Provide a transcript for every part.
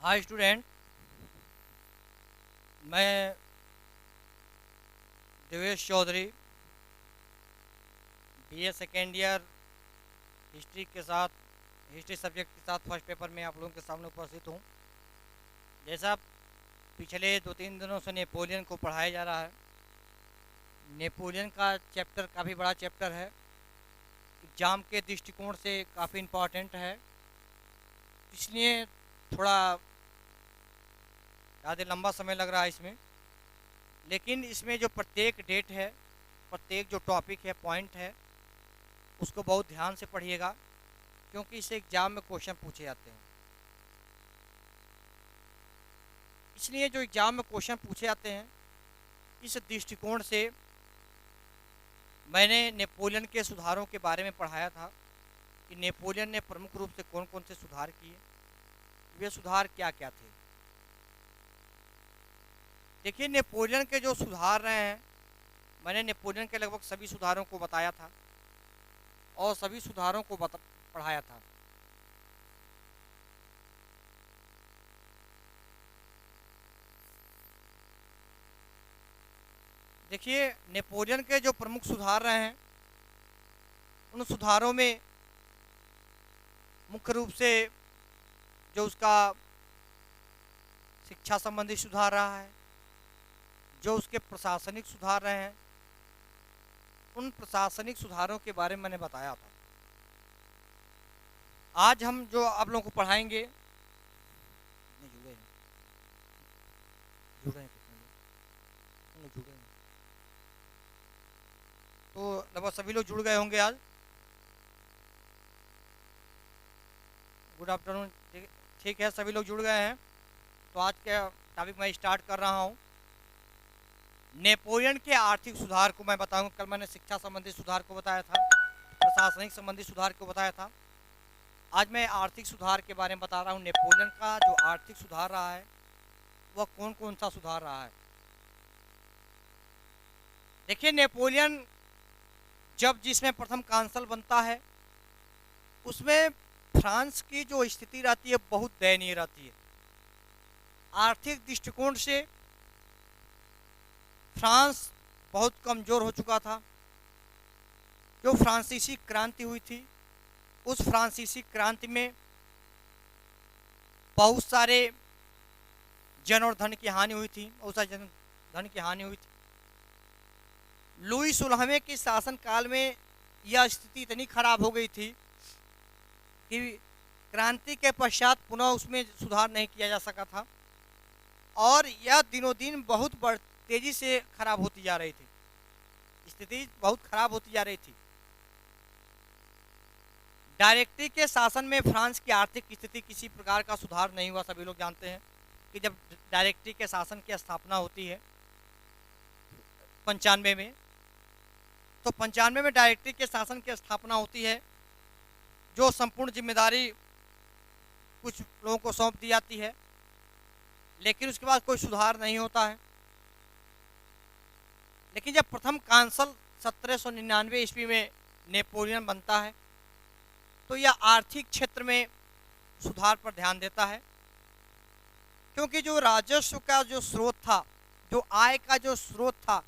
हाय student. मैं Devesh Chaudhary BA second year history subject के साथ फर्स्ट पेपर में आप लोगों के सामने उपस्थित हूँ। जैसा पिछले 2-3 दिनों से नेपोलियन को पढ़ाया जा रहा है, नेपोलियन का चैप्टर काफ़ी बड़ा चैप्टर है, एग्ज़ाम के दृष्टिकोण से काफ़ी इम्पॉर्टेंट है, इसलिए थोड़ा ज़्यादा लंबा समय लग रहा है इसमें। लेकिन इसमें जो प्रत्येक डेट है, प्रत्येक जो टॉपिक है, पॉइंट है, उसको बहुत ध्यान से पढ़िएगा, क्योंकि इससे एग्ज़ाम में क्वेश्चन पूछे जाते हैं। इसलिए जो एग्ज़ाम में क्वेश्चन पूछे जाते हैं, इस दृष्टिकोण से मैंने नेपोलियन के सुधारों के बारे में पढ़ाया था कि नेपोलियन ने प्रमुख रूप से कौन कौन से सुधार किए, वे सुधार क्या क्या थे। देखिए, नेपोलियन के जो सुधार रहे हैं, मैंने नेपोलियन के लगभग सभी सुधारों को बताया था और सभी सुधारों को पढ़ाया था। देखिए, नेपोलियन के जो प्रमुख सुधार रहे हैं, उन सुधारों में मुख्य रूप से जो उसका शिक्षा संबंधी सुधार रहा है, जो उसके प्रशासनिक सुधार रहे हैं, उन प्रशासनिक सुधारों के बारे में मैंने बताया था। आज हम जो आप लोगों को पढ़ाएंगे, जुड़े हैं कितने लोग जुड़े हैं, तो लगभग सभी लोग जुड़ गए होंगे आज। Good afternoon. ठीक है, सभी लोग जुड़ गए हैं, तो आज का टॉपिक मैं स्टार्ट कर रहा हूँ। नेपोलियन के आर्थिक सुधार को मैं बताऊंगा। कल मैंने शिक्षा संबंधी सुधार को बताया था, प्रशासनिक संबंधी सुधार को बताया था। आज मैं आर्थिक सुधार के बारे में बता रहा हूँ। नेपोलियन का जो आर्थिक सुधार रहा है, वह कौन कौन सा सुधार रहा है। देखिए, नेपोलियन जब जिसमें प्रथम कांसल बनता है, उसमें फ्रांस की जो स्थिति रहती है बहुत दयनीय रहती है। आर्थिक दृष्टिकोण से फ्रांस बहुत कमज़ोर हो चुका था। जो फ्रांसीसी क्रांति हुई थी, उस फ्रांसीसी क्रांति में बहुत सारे जन और धन की हानि हुई थी, धन की हानि हुई थी। लुई 16वें के शासनकाल में यह स्थिति इतनी खराब हो गई थी कि क्रांति के पश्चात पुनः उसमें सुधार नहीं किया जा सका था, और यह दिनों दिन बहुत तेजी से खराब होती जा रही थी। स्थिति बहुत खराब होती जा रही थी। डायरेक्टरी के शासन में फ्रांस की आर्थिक स्थिति किसी प्रकार का सुधार नहीं हुआ। सभी लोग जानते हैं कि जब डायरेक्टरी के शासन की स्थापना होती है 95 में, तो 95 में डायरेक्टरी के शासन की स्थापना होती है, जो संपूर्ण जिम्मेदारी कुछ लोगों को सौंप दी जाती है, लेकिन उसके बाद कोई सुधार नहीं होता है। लेकिन जब प्रथम कांसल 1799 ईस्वी में नेपोलियन बनता है, तो यह आर्थिक क्षेत्र में सुधार पर ध्यान देता है, क्योंकि जो राजस्व का जो स्रोत था, जो आय का जो स्रोत था,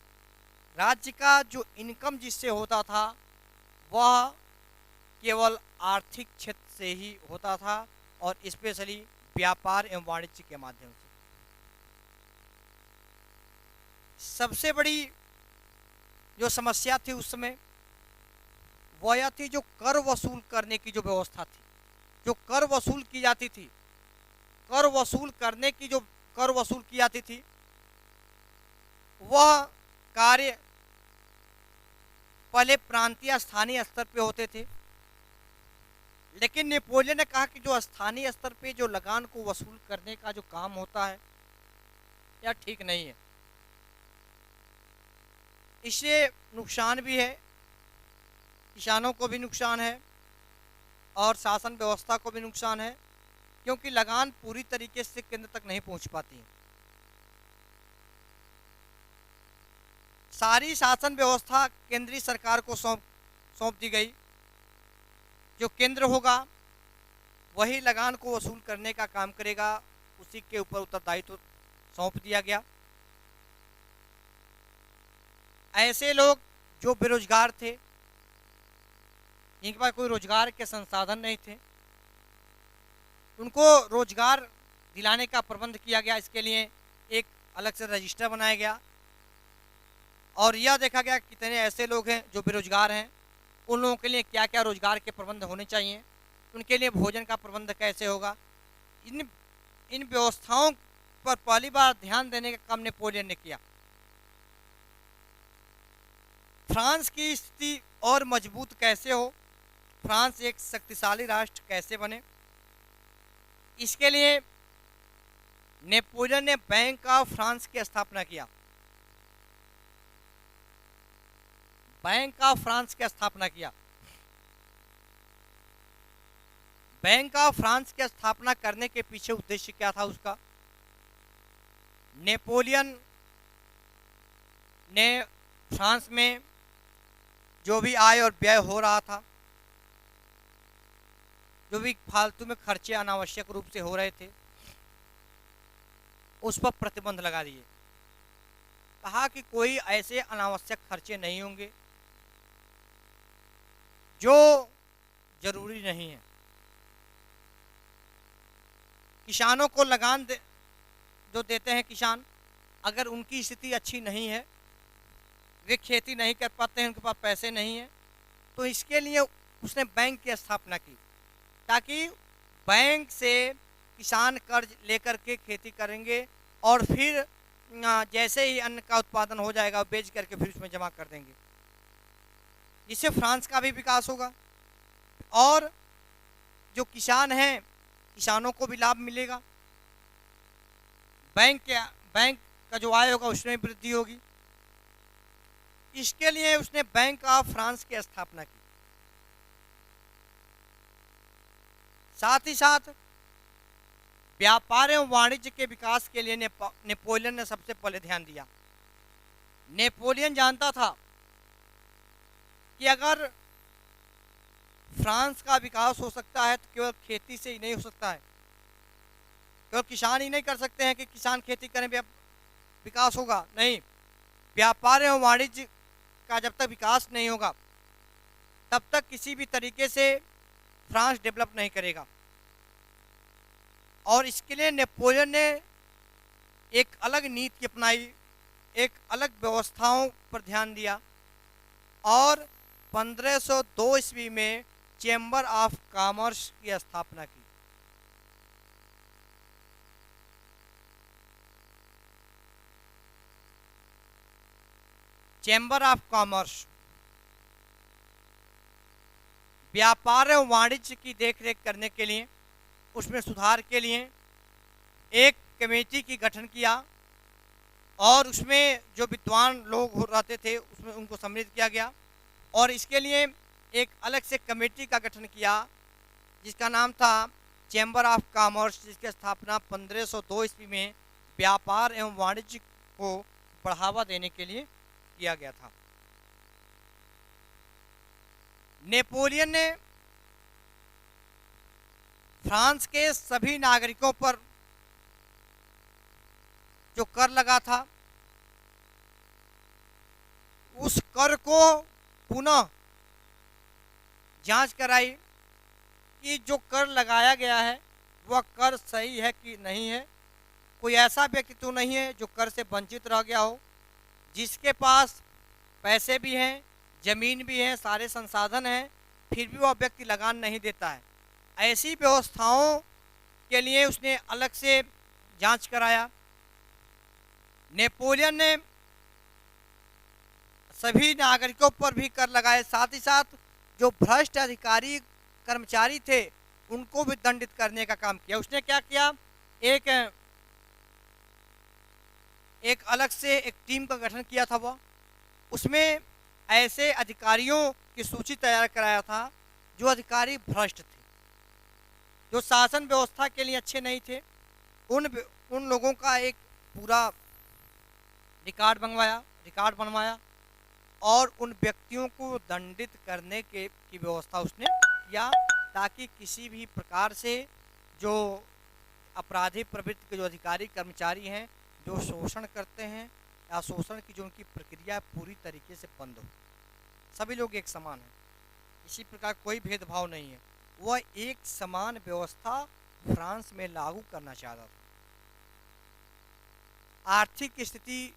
राज्य का जो इनकम जिससे होता था, वह केवल आर्थिक क्षेत्र से ही होता था, और स्पेशली व्यापार एवं वाणिज्य के माध्यम से। सबसे बड़ी जो समस्या थी उस समय, वह यह थी जो कर वसूल करने की जो व्यवस्था थी, जो कर वसूल की जाती थी, कर वसूल करने की जो कर वसूल की जाती थी, वह कार्य पहले प्रांतीय स्थानीय स्तर पे होते थे। लेकिन नेपोलियन ने कहा कि जो स्थानीय स्तर पे जो लगान को वसूल करने का जो काम होता है, यह ठीक नहीं है। इससे नुकसान भी है, किसानों को भी नुकसान है और शासन व्यवस्था को भी नुकसान है, क्योंकि लगान पूरी तरीके से केंद्र तक नहीं पहुंच पाती। सारी शासन व्यवस्था केंद्रीय सरकार को सौंप दी गई। जो केंद्र होगा वही लगान को वसूल करने का काम करेगा, उसी के ऊपर उत्तरदायित्व सौंप दिया गया। ऐसे लोग जो बेरोजगार थे, जिनके पास कोई रोजगार के संसाधन नहीं थे, उनको रोजगार दिलाने का प्रबंध किया गया। इसके लिए एक अलग से रजिस्टर बनाया गया और यह देखा गया कितने ऐसे लोग हैं जो बेरोजगार हैं, उन लोगों के लिए क्या क्या रोजगार के प्रबंध होने चाहिए, उनके लिए भोजन का प्रबंध कैसे होगा। इन व्यवस्थाओं पर पहली बार ध्यान देने का काम नेपोलियन ने किया। फ्रांस की स्थिति और मजबूत कैसे हो, फ्रांस एक शक्तिशाली राष्ट्र कैसे बने, इसके लिए नेपोलियन ने बैंक ऑफ फ्रांस की स्थापना किया। बैंक ऑफ फ्रांस की स्थापना किया। बैंक ऑफ फ्रांस की स्थापना करने के पीछे उद्देश्य क्या था उसका? नेपोलियन ने फ्रांस में जो भी आय और व्यय हो रहा था, जो भी फालतू में खर्चे अनावश्यक रूप से हो रहे थे, उस पर प्रतिबंध लगा दिए। कहा कि कोई ऐसे अनावश्यक खर्चे नहीं होंगे जो जरूरी नहीं है। किसानों को लगान जो देते हैं किसान, अगर उनकी स्थिति अच्छी नहीं है, वे खेती नहीं कर पाते हैं, उनके पास पैसे नहीं हैं, तो इसके लिए उसने बैंक की स्थापना की, ताकि बैंक से किसान कर्ज लेकर के खेती करेंगे और फिर जैसे ही अन्न का उत्पादन हो जाएगा बेच करके फिर उसमें जमा कर देंगे। इससे फ्रांस का भी विकास होगा और जो किसान हैं, किसानों को भी लाभ मिलेगा। बैंक का जो आय होगा उसमें वृद्धि होगी। इसके लिए उसने बैंक ऑफ फ्रांस की स्थापना की। साथ ही साथ व्यापार एवं वाणिज्य के विकास के लिए नेपोलियन ने सबसे पहले ध्यान दिया। नेपोलियन जानता था कि अगर फ्रांस का विकास हो सकता है तो केवल खेती से ही नहीं हो सकता है, केवल किसान ही नहीं कर सकते हैं कि किसान खेती करें विकास होगा, नहीं। व्यापार एवं वाणिज्य का जब तक विकास नहीं होगा तब तक किसी भी तरीके से फ्रांस डेवलप नहीं करेगा। और इसके लिए नेपोलियन ने एक अलग नीति अपनाई, एक अलग व्यवस्थाओं पर ध्यान दिया और 1502 ईस्वी में चैम्बर ऑफ कॉमर्स की स्थापना की। चैम्बर ऑफ कॉमर्स व्यापार एवं वाणिज्य की देखरेख करने के लिए, उसमें सुधार के लिए एक कमेटी की गठन किया और उसमें जो विद्वान लोग रहते थे उसमें उनको सम्मिलित किया गया और इसके लिए एक अलग से कमेटी का गठन किया जिसका नाम था चैम्बर ऑफ कॉमर्स, जिसकी स्थापना 1502 ईस्वी में व्यापार एवं वाणिज्य को बढ़ावा देने के लिए किया गया था। नेपोलियन ने फ्रांस के सभी नागरिकों पर जो कर लगा था उस कर को पुनः जांच कराई कि जो कर लगाया गया है वह कर सही है कि नहीं है। कोई ऐसा व्यक्ति तो नहीं है जो कर से वंचित रह गया हो, जिसके पास पैसे भी हैं, जमीन भी है, सारे संसाधन हैं, फिर भी वह व्यक्ति लगान नहीं देता है। ऐसी व्यवस्थाओं के लिए उसने अलग से जांच कराया। नेपोलियन ने सभी नागरिकों पर भी कर लगाए, साथ ही साथ जो भ्रष्ट अधिकारी कर्मचारी थे उनको भी दंडित करने का काम किया। उसने क्या किया, एक अलग से एक टीम का गठन किया था। वह उसमें ऐसे अधिकारियों की सूची तैयार कराया था जो अधिकारी भ्रष्ट थे, जो शासन व्यवस्था के लिए अच्छे नहीं थे। उन लोगों का एक पूरा रिकॉर्ड बनवाया और उन व्यक्तियों को दंडित करने की व्यवस्था उसने किया, ताकि किसी भी प्रकार से जो अपराधी प्रवृत्ति के जो अधिकारी कर्मचारी हैं जो शोषण करते हैं या शोषण की जो उनकी प्रक्रिया पूरी तरीके से बंद हो। सभी लोग एक समान हैं, इसी प्रकार कोई भेदभाव नहीं है। वह एक समान व्यवस्था फ्रांस में लागू करना चाहता था। आर्थिक स्थिति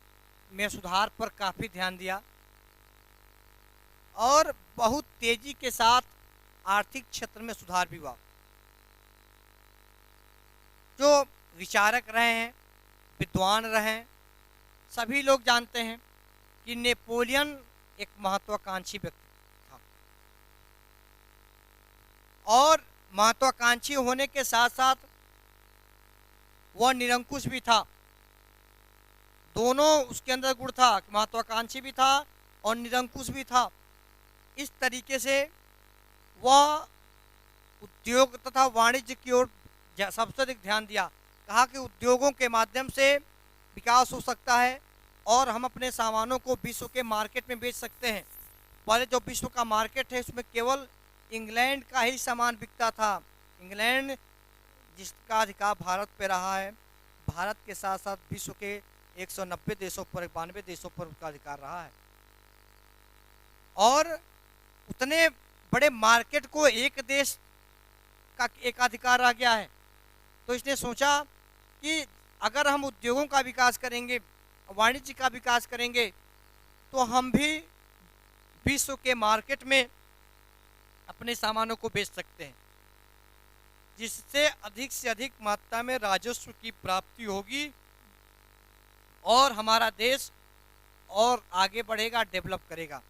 में सुधार पर काफ़ी ध्यान दिया और बहुत तेजी के साथ आर्थिक क्षेत्र में सुधार भी हुआ। जो विचारक रहे हैं, विद्वान रहे हैं, सभी लोग जानते हैं कि नेपोलियन एक महत्वाकांक्षी व्यक्ति था और महत्वाकांक्षी होने के साथ साथ वह निरंकुश भी था। दोनों उसके अंदर गुण था, महत्वाकांक्षी भी था और निरंकुश भी था। इस तरीके से वह उद्योग तथा वाणिज्य की ओर सबसे अधिक ध्यान दिया। कहा कि उद्योगों के माध्यम से विकास हो सकता है और हम अपने सामानों को विश्व के मार्केट में बेच सकते हैं। पहले जो विश्व का मार्केट है उसमें केवल इंग्लैंड का ही सामान बिकता था। इंग्लैंड जिसका अधिकार भारत पे रहा है, भारत के साथ साथ विश्व के 190 देशों पर 92 देशों पर उसका अधिकार रहा है और उतने बड़े मार्केट को एक देश का एकाधिकार आ गया है। तो इसने सोचा कि अगर हम उद्योगों का विकास करेंगे, वाणिज्य का विकास करेंगे, तो हम भी विश्व के मार्केट में अपने सामानों को बेच सकते हैं, जिससे अधिक से अधिक मात्रा में राजस्व की प्राप्ति होगी और हमारा देश और आगे बढ़ेगा, डेवलप करेगा।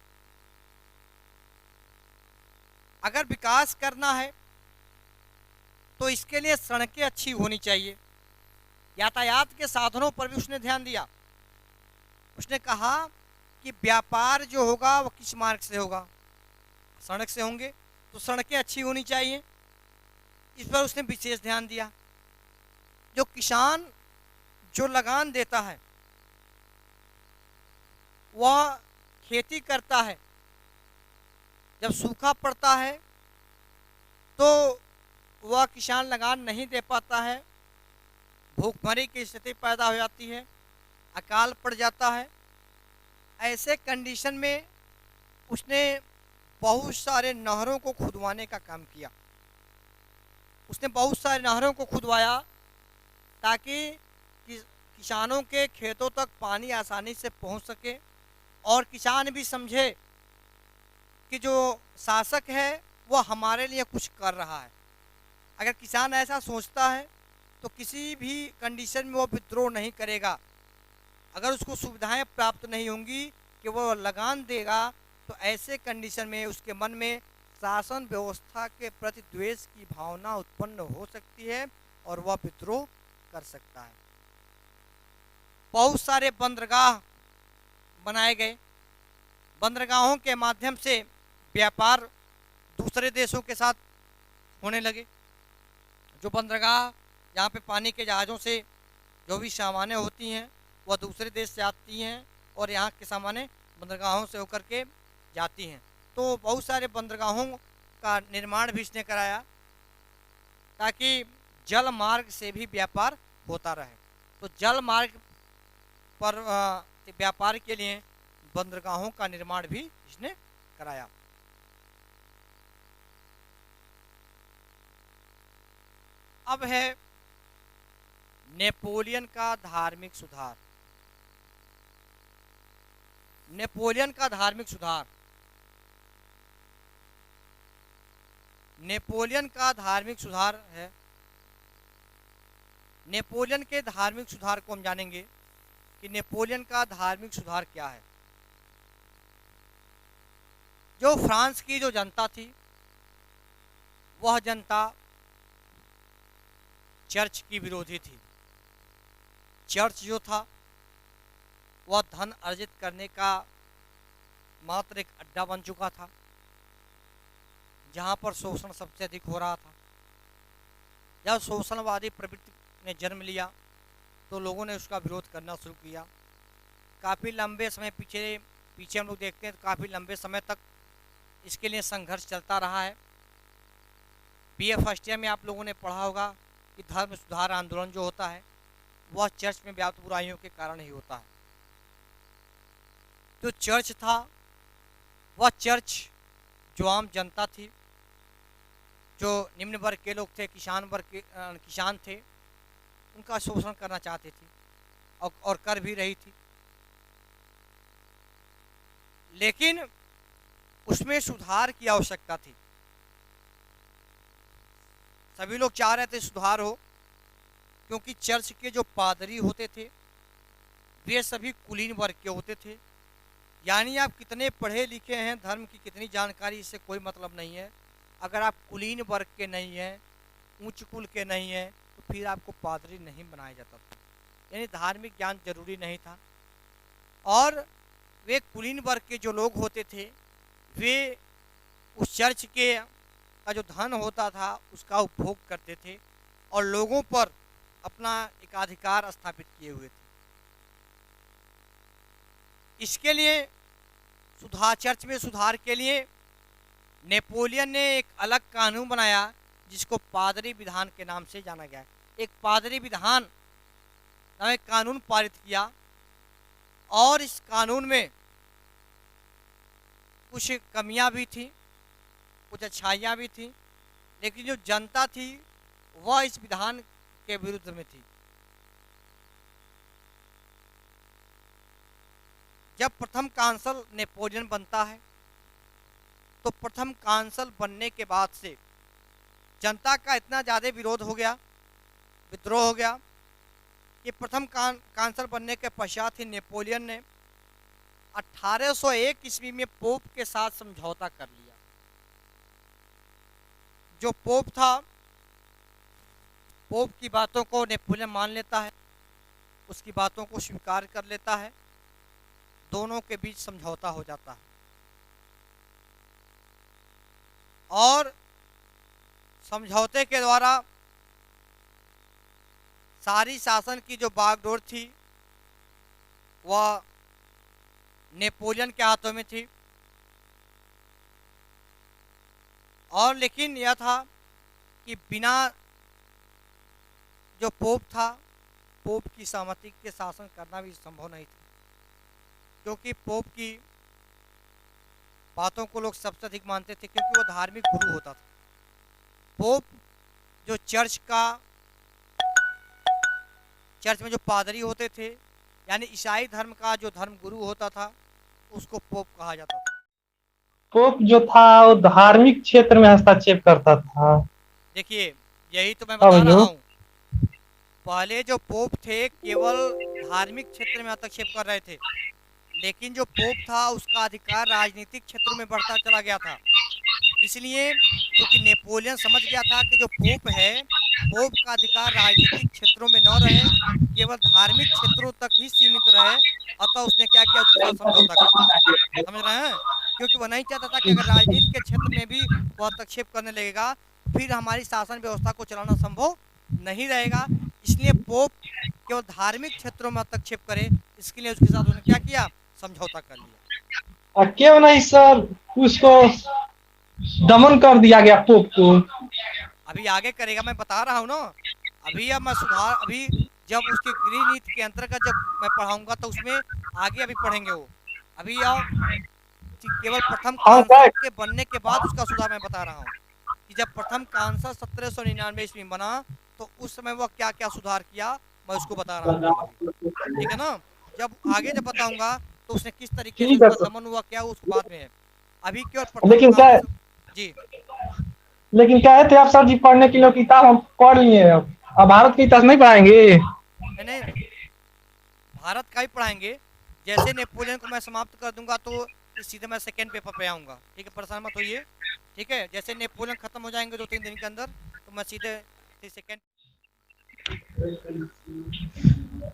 अगर विकास करना है तो इसके लिए सड़कें अच्छी होनी चाहिए। यातायात के साधनों पर भी उसने ध्यान दिया। उसने कहा कि व्यापार जो होगा वो किस मार्ग से होगा, सड़क से होंगे, तो सड़कें अच्छी होनी चाहिए। इस पर उसने विशेष ध्यान दिया। जो किसान जो लगान देता है, वह खेती करता है, जब सूखा पड़ता है तो वह किसान लगान नहीं दे पाता है, भूखमरी की स्थिति पैदा हो जाती है, अकाल पड़ जाता है। ऐसे कंडीशन में उसने बहुत सारे नहरों को खुदवाने का काम किया। उसने बहुत सारे नहरों को खुदवाया ताकि किसानों के खेतों तक पानी आसानी से पहुंच सके और किसान भी समझे कि जो शासक है वह हमारे लिए कुछ कर रहा है। अगर किसान ऐसा सोचता है तो किसी भी कंडीशन में वो विद्रोह नहीं करेगा। अगर उसको सुविधाएं प्राप्त नहीं होंगी कि वो लगान देगा, तो ऐसे कंडीशन में उसके मन में शासन व्यवस्था के प्रति द्वेष की भावना उत्पन्न हो सकती है और वह विद्रोह कर सकता है। बहुत सारे बंदरगाह बनाए गए। बंदरगाहों के माध्यम से व्यापार दूसरे देशों के साथ होने लगे। जो बंदरगाह जहाँ पे पानी के जहाज़ों से जो भी सामानें होती हैं वह दूसरे देश से आती हैं और यहाँ के सामानें बंदरगाहों से होकर के जाती हैं। तो बहुत सारे बंदरगाहों का निर्माण भी इसने कराया ताकि जल मार्ग से भी व्यापार होता रहे। तो जल मार्ग पर व्यापार के लिए बंदरगाहों का निर्माण भी इसने कराया। अब है नेपोलियन का धार्मिक सुधार। नेपोलियन का धार्मिक सुधार। नेपोलियन का धार्मिक सुधार है। नेपोलियन के धार्मिक सुधार को हम जानेंगे कि नेपोलियन का धार्मिक सुधार क्या है। जो फ्रांस की जो जनता थी वह जनता चर्च की विरोधी थी। चर्च जो था वह धन अर्जित करने का मात्र एक अड्डा बन चुका था, जहाँ पर शोषण सबसे अधिक हो रहा था। जब शोषणवादी प्रवृत्ति ने जन्म लिया तो लोगों ने उसका विरोध करना शुरू किया। काफ़ी लंबे समय पीछे हम लोग देखते हैं तो काफ़ी लंबे समय तक इसके लिए संघर्ष चलता रहा है। बीए फर्स्ट ईयर में आप लोगों ने पढ़ा होगा कि धर्म सुधार आंदोलन जो होता है वह चर्च में व्याप्त बुराइयों के कारण ही होता है। जो चर्च था वह चर्च जो आम जनता थी, जो निम्न वर्ग के लोग थे, किसान वर्ग के किसान थे, उनका शोषण करना चाहती थी और कर भी रही थी। लेकिन उसमें सुधार की आवश्यकता थी। सभी लोग चाह रहे थे सुधार हो, क्योंकि चर्च के जो पादरी होते थे वे सभी कुलीन वर्ग के होते थे। यानी आप कितने पढ़े लिखे हैं, धर्म की कितनी जानकारी, इससे कोई मतलब नहीं है। अगर आप कुलीन वर्ग के नहीं हैं, उच्च कुल के नहीं हैं, तो फिर आपको पादरी नहीं बनाया जाता था। यानी धार्मिक ज्ञान जरूरी नहीं था। और वे कुलीन वर्ग के जो लोग होते थे वे उस चर्च के का जो धन होता था उसका उपभोग करते थे और लोगों पर अपना एकाधिकार स्थापित किए हुए थे। इसके लिए चर्च में सुधार के लिए नेपोलियन ने एक अलग कानून बनाया जिसको पादरी विधान के नाम से जाना गया। एक पादरी विधान नामक कानून पारित किया और इस कानून में कुछ कमियां भी थी, कुछ अच्छाइयाँ भी थी, लेकिन जो जनता थी वह इस विधान के विरुद्ध में थी। जब प्रथम कांसल नेपोलियन बनता है तो प्रथम कांसल बनने के बाद से जनता का इतना ज़्यादा विरोध हो गया, विद्रोह हो गया कि प्रथम कांसल बनने के पश्चात ही नेपोलियन ने 1801 ईस्वी में पोप के साथ समझौता कर लिया। जो पोप था, पोप की बातों को नेपोलियन मान लेता है, उसकी बातों को स्वीकार कर लेता है, दोनों के बीच समझौता हो जाता है और समझौते के द्वारा सारी शासन की जो बागडोर थी वह नेपोलियन के हाथों में थी। और लेकिन यह था कि बिना जो पोप था, पोप की सहमति के शासन करना भी संभव नहीं था, क्योंकि पोप की बातों को लोग सबसे अधिक मानते थे, क्योंकि वो धार्मिक गुरु होता था। पोप जो चर्च में जो पादरी होते थे, यानी ईसाई धर्म का जो धर्म गुरु होता था, उसको पोप कहा जाता था। पोप जो था वो धार्मिक क्षेत्र में हस्तक्षेप करता था। देखिए, यही तो मैं हाँ बता रहा भैया। हूँ। पहले जो पोप थे केवल धार्मिक क्षेत्र में हस्तक्षेप कर रहे थे, लेकिन जो पोप था उसका अधिकार राजनीतिक क्षेत्रों में बढ़ता चला गया था। इसलिए क्योंकि नेपोलियन समझ गया था कि जो पोप है, पोप का अधिकार राजनीतिक क्षेत्रों में न रहे, केवल धार्मिक क्षेत्रों तक ही सीमित रहे, अतः उसने क्या किया, उसके साथ समझौता कर दिया। समझ रहे हैं? क्योंकि वह नहीं चाहता था कि अगर राजनीति के क्षेत्र में भी वह हस्तक्षेप करने लगेगा तो फिर हमारी शासन व्यवस्था को चलाना संभव नहीं रहेगा। इसलिए पोप केवल धार्मिक क्षेत्रों में हस्तक्षेप करे, इसके लिए उसके साथ उसने क्या किया, समझौता कर लिया। क्यों नहीं सर, उसको दमन कर दिया गया पोप को। अभी आगे करेगा, मैं बता रहा हूँ ना। अभी जब उसके गृह नीति के अंतर्गत जब मैं पढ़ाऊंगा तो उसमें आगे अभी पढ़ेंगे वो। अभी आओ, केवल प्रथम हाँ कांसल सर। के बनने के बाद उसका सुधार मैं बता रहा हूँ कि जब प्रथम कांसल 1799 ईस्वी में बना तो उस समय वह क्या क्या सुधार किया, मैं उसको बता रहा हूँ। ठीक है ना? जब आगे जब बताऊंगा तो उसने किस तरीके से ठीक है उसका सर। दमन हुआ, क्या उसको बाद में है। अभी केवल प्रथम लेकिन क्या कांसल। जी, लेकिन कहे थे आप सर जी पढ़ने के लिए किताब हम पढ़ लिए। अब भारत की इतिहास नहीं पढ़ाएंगे? नहीं, भारत का ही पढ़ाएंगे। जैसे नेपोलियन को मैं समाप्त कर दूंगा तो सीधे मैं सेकेंड पेपर पे आऊँगा। ठीक है, परेशान मत होइए। ठीक है, जैसे नेपोलियन खत्म हो जाएंगे 2-3 दिन के अंदर तो मैं सीधे सेकेंड।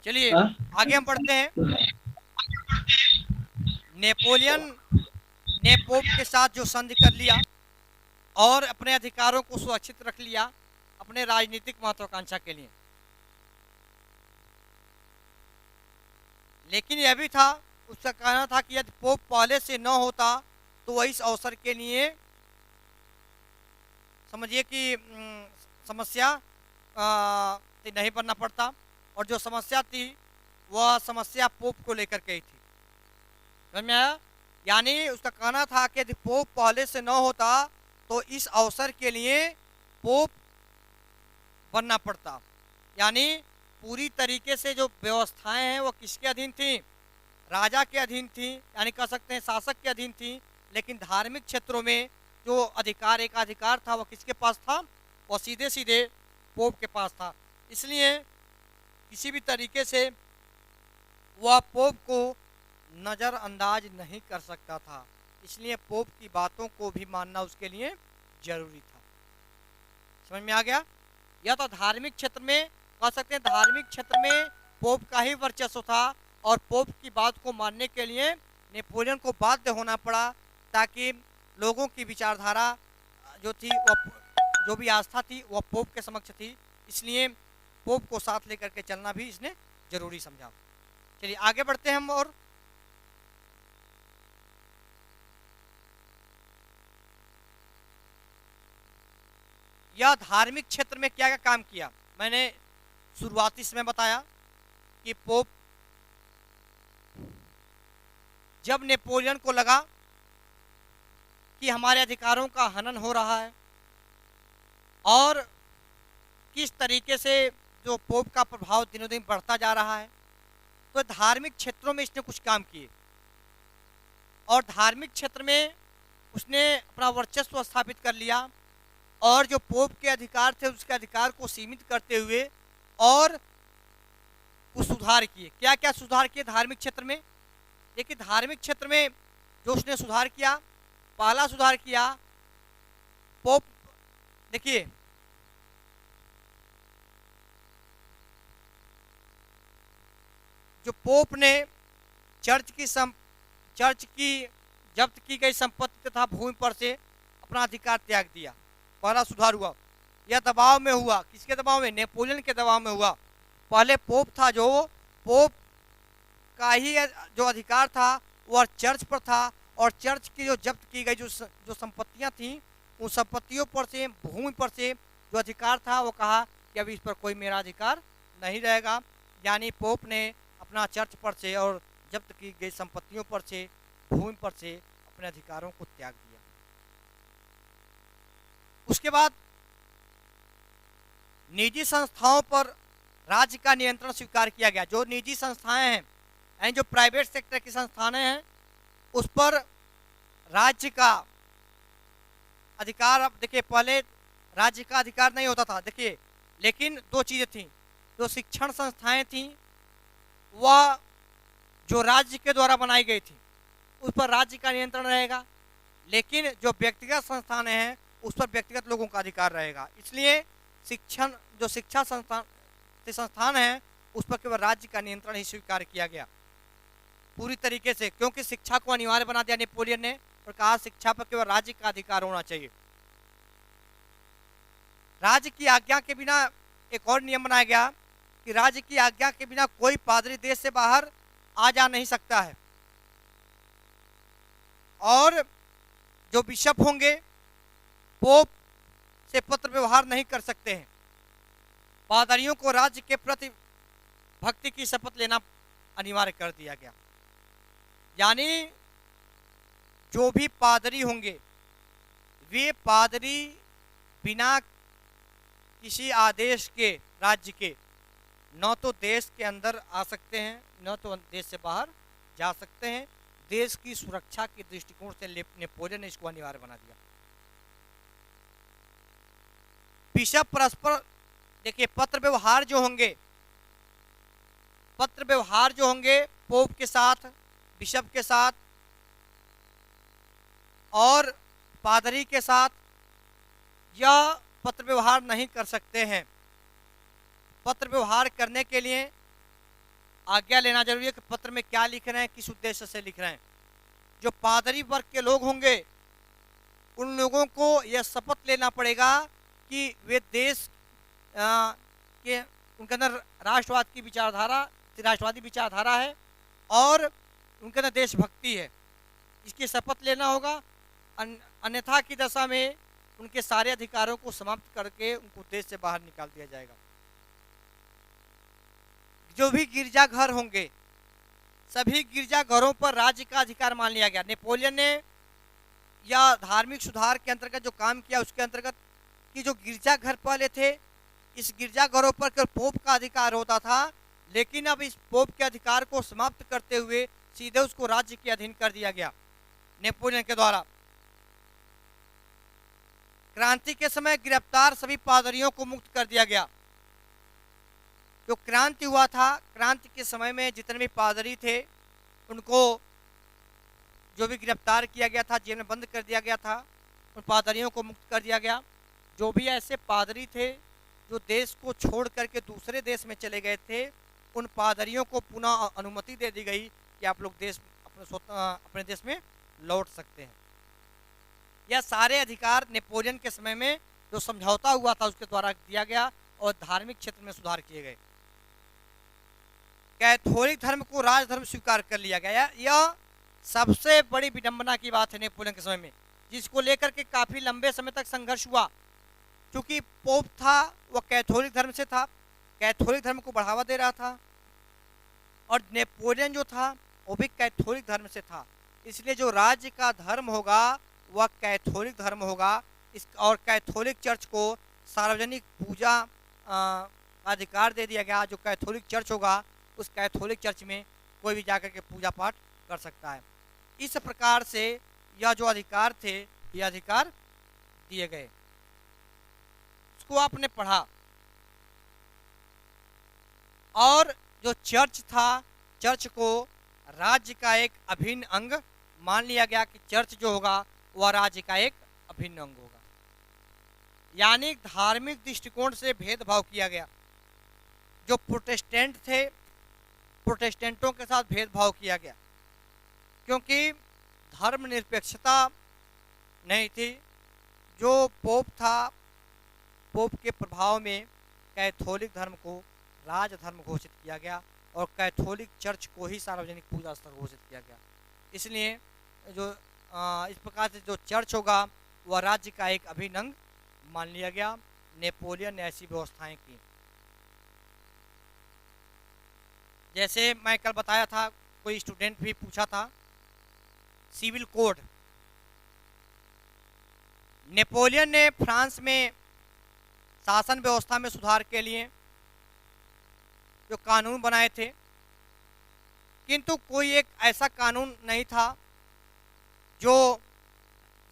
चलिए आगे हम बढ़ते हैं। नेपोलियन ने पोप के साथ जो संधि कर लिया और अपने अधिकारों को सुरक्षित रख लिया अपने राजनीतिक महत्वाकांक्षा के लिए। लेकिन यह भी था, उसका कहना था कि यदि पोप पहले से न होता तो वह इस अवसर के लिए समझिए कि समस्या नहीं बनना पड़ता। और जो समस्या थी वह समस्या पोप को लेकर के ही थी। समझ में आया? यानी उसका कहना था कि यदि पोप पहले से न होता तो इस अवसर के लिए पोप बनना पड़ता। यानी पूरी तरीके से जो व्यवस्थाएं हैं वो किसके अधीन थी? राजा के अधीन थी, यानी कह सकते हैं शासक के अधीन थी। लेकिन धार्मिक क्षेत्रों में जो अधिकार, एकाधिकार था, वो किसके पास था? वो सीधे सीधे पोप के पास था। इसलिए किसी भी तरीके से वह पोप को नज़रअंदाज नहीं कर सकता था। इसलिए पोप की बातों को भी मानना उसके लिए जरूरी था। समझ में आ गया? या तो धार्मिक क्षेत्र में कह सकते हैं, धार्मिक क्षेत्र में पोप का ही वर्चस्व था और पोप की बात को मानने के लिए नेपोलियन को बाध्य होना पड़ा, ताकि लोगों की विचारधारा जो थी, वह जो भी आस्था थी, वह पोप के समक्ष थी। इसलिए पोप को साथ लेकर के चलना भी इसने जरूरी समझा। चलिए आगे बढ़ते हैं हम। और यह धार्मिक क्षेत्र में क्या क्या काम किया? मैंने शुरुआती समय बताया कि पोप, जब नेपोलियन को लगा कि हमारे अधिकारों का हनन हो रहा है और किस तरीके से जो पोप का प्रभाव दिनों दिन बढ़ता जा रहा है, तो धार्मिक क्षेत्रों में इसने कुछ काम किए और धार्मिक क्षेत्र में उसने अपना वर्चस्व स्थापित कर लिया और जो पोप के अधिकार थे उसके अधिकार को सीमित करते हुए और कुछ सुधार किए। क्या क्या सुधार किए धार्मिक क्षेत्र में? देखिए, धार्मिक क्षेत्र में जो उसने सुधार किया, पहला सुधार किया पोप, देखिए जो पोप ने चर्च की जब्त की गई संपत्ति तथा भूमि पर से अपना अधिकार त्याग दिया। पहला सुधार हुआ। यह दबाव में हुआ। किसके दबाव में? नेपोलियन के दबाव में हुआ। पहले पोप था, जो पोप का ही जो अधिकार था वह चर्च पर था और चर्च की जो जब्त की गई जो संपत्तियां थीं, उन संपत्तियों पर से, भूमि पर से जो अधिकार था, वो कहा कि अब इस पर कोई मेरा अधिकार नहीं रहेगा। यानी पोप ने अपना चर्च पर से और जब्त की गई संपत्तियों पर से, भूमि पर से अपने अधिकारों को त्याग दिया। उसके बाद निजी संस्थाओं पर राज्य का नियंत्रण स्वीकार किया गया। जो निजी संस्थाएं हैं, यानी जो प्राइवेट सेक्टर की संस्थाएं हैं, उस पर राज्य का अधिकार। अब देखिए, पहले राज्य का अधिकार नहीं होता था, देखिए, लेकिन दो चीज़ें थीं। जो शिक्षण संस्थाएं थीं वह जो राज्य के द्वारा बनाई गई थी उस पर राज्य का नियंत्रण रहेगा, लेकिन जो व्यक्तिगत संस्थानें हैं उस पर व्यक्तिगत लोगों का अधिकार रहेगा। इसलिए जो शिक्षा संस्थान है उस पर केवल राज्य का नियंत्रण ही स्वीकार किया गया पूरी तरीके से, क्योंकि शिक्षा को अनिवार्य बना दिया नेपोलियन ने और कहा शिक्षा पर केवल राज्य का अधिकार होना चाहिए। राज्य की आज्ञा के बिना एक और नियम बनाया गया कि राज्य की आज्ञा के बिना कोई पादरी देश से बाहर आ जा नहीं सकता है और जो बिशप होंगे पोप से पत्र व्यवहार नहीं कर सकते हैं। पादरियों को राज्य के प्रति भक्ति की शपथ लेना अनिवार्य कर दिया गया। यानी जो भी पादरी होंगे वे पादरी बिना किसी आदेश के राज्य के न तो देश के अंदर आ सकते हैं न तो देश से बाहर जा सकते हैं। देश की सुरक्षा के दृष्टिकोण से नेपोलियन ने इसको अनिवार्य बना दिया। बिशप परस्पर, देखिए, पत्र व्यवहार जो होंगे पोप के साथ, बिशप के साथ और पादरी के साथ, यह पत्र व्यवहार नहीं कर सकते हैं। पत्र व्यवहार करने के लिए आज्ञा लेना जरूरी है कि पत्र में क्या लिख रहे हैं, किस उद्देश्य से लिख रहे हैं। जो पादरी वर्ग के लोग होंगे उन लोगों को यह शपथ लेना पड़ेगा कि वे देश के, उनके अंदर राष्ट्रवादी विचारधारा है और उनके अंदर देशभक्ति है। इसकी शपथ लेना होगा, अन्यथा की दशा में उनके सारे अधिकारों को समाप्त करके उनको देश से बाहर निकाल दिया जाएगा। जो भी गिरजाघर होंगे सभी गिरजाघरों पर राज्य का अधिकार मान लिया गया। नेपोलियन ने या धार्मिक सुधार के अंतर्गत जो काम किया उसके अंतर्गत कि जो गिरजाघर पहले थे इस गिरजाघरों पर केवल पोप का अधिकार होता था, लेकिन अब इस पोप के अधिकार को समाप्त करते हुए सीधे उसको राज्य के अधीन कर दिया गया नेपोलियन के द्वारा। क्रांति के समय गिरफ्तार सभी पादरियों को मुक्त कर दिया गया। जो क्रांति हुआ था, क्रांति के समय में जितने भी पादरी थे उनको जो भी गिरफ्तार किया गया था, जेल में बंद कर दिया गया था, उन पादरियों को मुक्त कर दिया गया। जो भी ऐसे पादरी थे जो देश को छोड़ करके दूसरे देश में चले गए थे, उन पादरियों को पुनः अनुमति दे दी गई कि आप लोग देश अपने देश में लौट सकते हैं। यह सारे अधिकार नेपोलियन के समय में जो समझौता हुआ था उसके द्वारा दिया गया और धार्मिक क्षेत्र में सुधार किए गए। कैथोलिक धर्म को राजधर्म स्वीकार कर लिया गया। यह सबसे बड़ी विडंबना की बात है नेपोलियन के समय में, जिसको लेकर के काफ़ी लंबे समय तक संघर्ष हुआ। क्योंकि पोप था वह कैथोलिक धर्म से था, कैथोलिक धर्म को बढ़ावा दे रहा था, और नेपोलियन जो था वो भी कैथोलिक धर्म से था। इसलिए जो राज्य का धर्म होगा वह कैथोलिक धर्म होगा। और कैथोलिक चर्च को सार्वजनिक पूजा का अधिकार दे दिया गया। जो कैथोलिक चर्च होगा उस कैथोलिक चर्च में कोई भी जाकर के पूजा पाठ कर सकता है। इस प्रकार से यह जो अधिकार थे ये अधिकार दिए गए। इसको आपने पढ़ा। और जो चर्च था, चर्च को राज्य का एक अभिन्न अंग मान लिया गया कि चर्च जो होगा वह राज्य का एक अभिन्न अंग होगा। यानी धार्मिक दृष्टिकोण से भेदभाव किया गया। जो प्रोटेस्टेंट थे, प्रोटेस्टेंटों के साथ भेदभाव किया गया, क्योंकि धर्मनिरपेक्षता नहीं थी। जो पोप था, पोप के प्रभाव में कैथोलिक धर्म को राजधर्म घोषित किया गया और कैथोलिक चर्च को ही सार्वजनिक पूजा स्थल घोषित किया गया। इसलिए जो इस प्रकार से जो चर्च होगा वह राज्य का एक अभिन्न अंग मान लिया गया। नेपोलियन ने ऐसी व्यवस्थाएं की। जैसे मैं कल बताया था, कोई स्टूडेंट भी पूछा था, सिविल कोड। नेपोलियन ने फ्रांस में शासन व्यवस्था में सुधार के लिए जो कानून बनाए थे, किंतु कोई एक ऐसा कानून नहीं था जो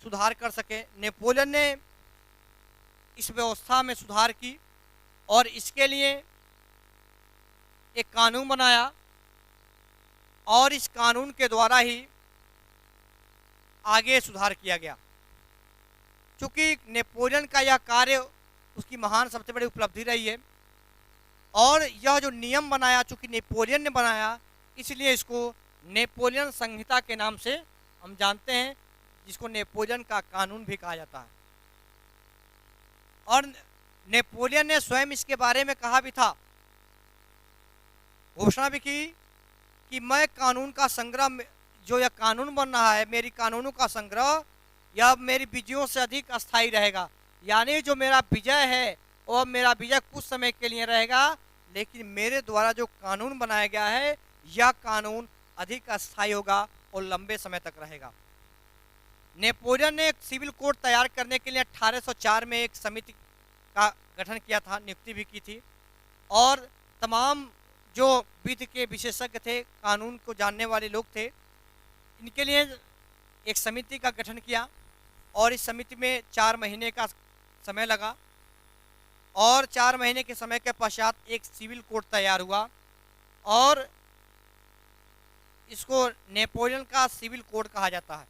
सुधार कर सके। नेपोलियन ने इस व्यवस्था में सुधार की और इसके लिए एक कानून बनाया और इस कानून के द्वारा ही आगे सुधार किया गया। चूँकि नेपोलियन का यह कार्य उसकी महान सबसे बड़ी उपलब्धि रही है और यह जो नियम बनाया, चूँकि नेपोलियन ने बनाया, इसलिए इसको नेपोलियन संहिता के नाम से हम जानते हैं, जिसको नेपोलियन का कानून भी कहा जाता है। और नेपोलियन ने स्वयं इसके बारे में कहा भी था, घोषणा भी की कि मैं कानून का संग्रह, जो यह कानून बन रहा है, मेरी कानूनों का संग्रह यह मेरी विजयों से अधिक अस्थायी रहेगा। यानी जो मेरा विजय है और मेरा विजय कुछ समय के लिए रहेगा, लेकिन मेरे द्वारा जो कानून बनाया गया है यह कानून अधिक अस्थायी होगा और लंबे समय तक रहेगा। नेपोलियन ने एक सिविल कोड तैयार करने के लिए 1804 में एक समिति का गठन किया था, नियुक्ति भी की थी, और तमाम जो विधि के विशेषज्ञ थे, कानून को जानने वाले लोग थे, इनके लिए एक समिति का गठन किया और इस समिति में 4 महीने का समय लगा और 4 महीने के समय के पश्चात एक सिविल कोड तैयार हुआ और इसको नेपोलियन का सिविल कोड कहा जाता है।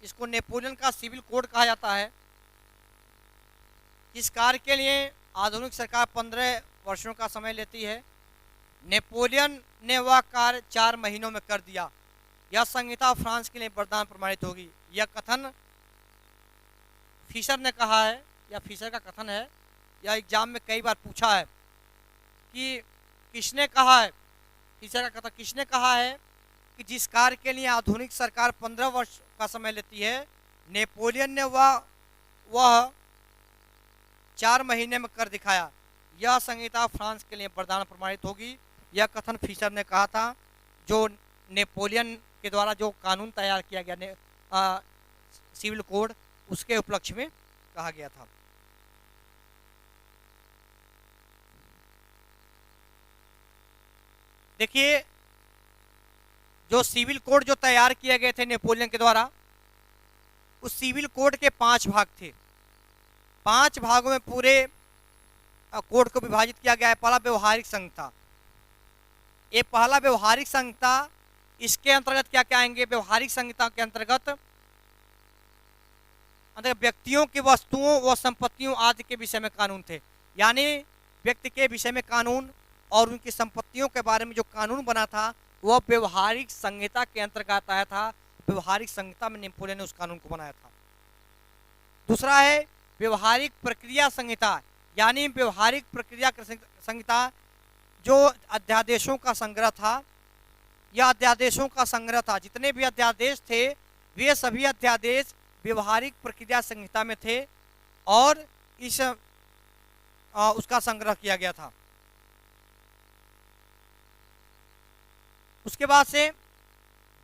इसको नेपोलियन का सिविल कोड कहा जाता है। इस कार्य के लिए आधुनिक सरकार 15 वर्षों का समय लेती है। नेपोलियन ने वह कार्य 4 महीनों में कर दिया। यह संहिता फ्रांस के लिए वरदान प्रमाणित होगी। यह कथन फिशर ने कहा है, या फिशर का कथन है, यह एग्जाम में कई बार पूछा है कि किसने कहा है, फिशर का कथन किसने कहा है कि जिस कार्य के लिए आधुनिक सरकार 15 वर्ष का समय लेती है, नेपोलियन ने वह 4 महीने में कर दिखाया। यह संहिता फ्रांस के लिए वरदान प्रमाणित होगी। यह कथन फिशर ने कहा था, जो नेपोलियन के द्वारा जो कानून तैयार किया गया सिविल कोड, उसके उपलक्ष्य में कहा गया था। देखिए, जो सिविल कोड जो तैयार किए गए थे नेपोलियन के द्वारा, उस सिविल कोड के 5 भाग थे। 5 भागों में पूरे कोड को विभाजित किया गया है। पहला व्यवहारिक संहिता, ये पहला व्यवहारिक संहिता, इसके अंतर्गत क्या क्या आएंगे? व्यवहारिक संहिता के अंतर्गत व्यक्तियों की वस्तुओं व संपत्तियों आदि के विषय में कानून थे। यानी व्यक्ति के विषय में कानून और उनकी संपत्तियों के बारे में जो कानून बना था वह व्यवहारिक संहिता के अंतर्गत आया था। व्यवहारिक संहिता में नेपोलियन ने उस कानून को बनाया था। दूसरा है व्यवहारिक प्रक्रिया संहिता, यानी व्यवहारिक प्रक्रिया संहिता जो अध्यादेशों का संग्रह था। यह अध्यादेशों का संग्रह था, जितने भी अध्यादेश थे वे सभी अध्यादेश व्यवहारिक प्रक्रिया संहिता में थे और इस उसका संग्रह किया गया था। उसके बाद से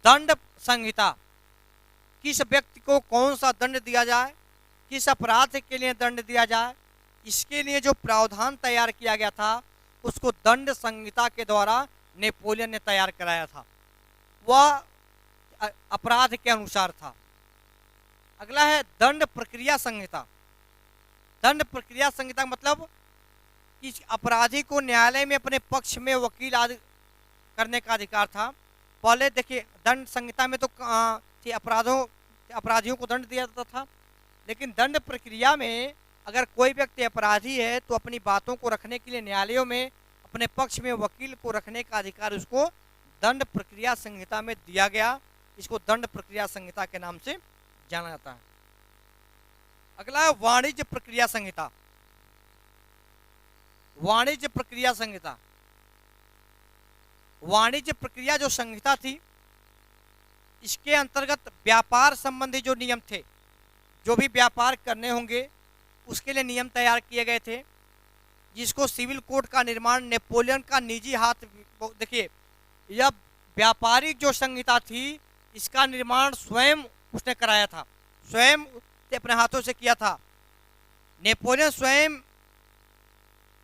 दंड संहिता, किस व्यक्ति को कौन सा दंड दिया जाए, किस अपराध के लिए दंड दिया जाए, इसके लिए जो प्रावधान तैयार किया गया था उसको दंड संहिता के द्वारा नेपोलियन ने तैयार कराया था। वह अपराध के अनुसार था। अगला है दंड प्रक्रिया संहिता। दंड प्रक्रिया संहिता मतलब कि अपराधी को न्यायालय में अपने पक्ष में वकील आदि करने का अधिकार था। पहले देखिए, दंड संहिता में तो अपराधियों को दंड दिया जाता था, लेकिन दंड प्रक्रिया में अगर कोई व्यक्ति अपराधी है तो अपनी बातों को रखने के लिए न्यायालयों में अपने पक्ष में वकील को रखने का अधिकार उसको दंड प्रक्रिया संहिता में दिया गया। इसको दंड प्रक्रिया संहिता के नाम से जाना जाता है। अगला है वाणिज्य प्रक्रिया संहिता। वाणिज्य प्रक्रिया संहिता, वाणिज्य प्रक्रिया जो संहिता थी, इसके अंतर्गत व्यापार संबंधी जो नियम थे, जो भी व्यापार करने होंगे उसके लिए नियम तैयार किए गए थे, जिसको सिविल कोड का निर्माण नेपोलियन का निजी हाथ। देखिए, यह व्यापारिक जो संहिता थी इसका निर्माण स्वयं उसने कराया था, स्वयं अपने हाथों से किया था। नेपोलियन स्वयं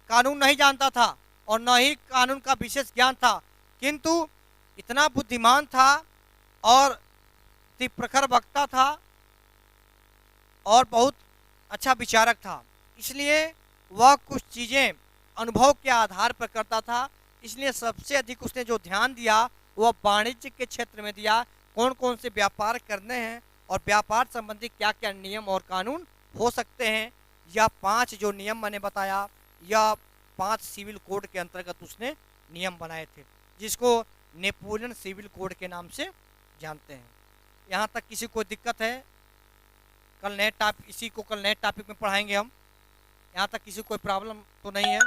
कानून नहीं जानता था और न ही कानून का विशेष ज्ञान था, किंतु इतना बुद्धिमान था और प्रखर वक्ता था और बहुत अच्छा विचारक था। इसलिए वह कुछ चीज़ें अनुभव के आधार पर करता था। इसलिए सबसे अधिक उसने जो ध्यान दिया वह वाणिज्य के क्षेत्र में दिया। कौन कौन से व्यापार करने हैं और व्यापार संबंधी क्या क्या नियम और कानून हो सकते हैं, यह 5 जो नियम मैंने बताया, यह 5 सिविल कोड के अंतर्गत उसने नियम बनाए थे, जिसको नेपोलियन सिविल कोड के नाम से जानते हैं। यहाँ तक किसी को दिक्कत है? कल नए टॉपिक में पढ़ाएंगे हम। यहाँ तक किसी को कोई प्रॉब्लम तो नहीं है?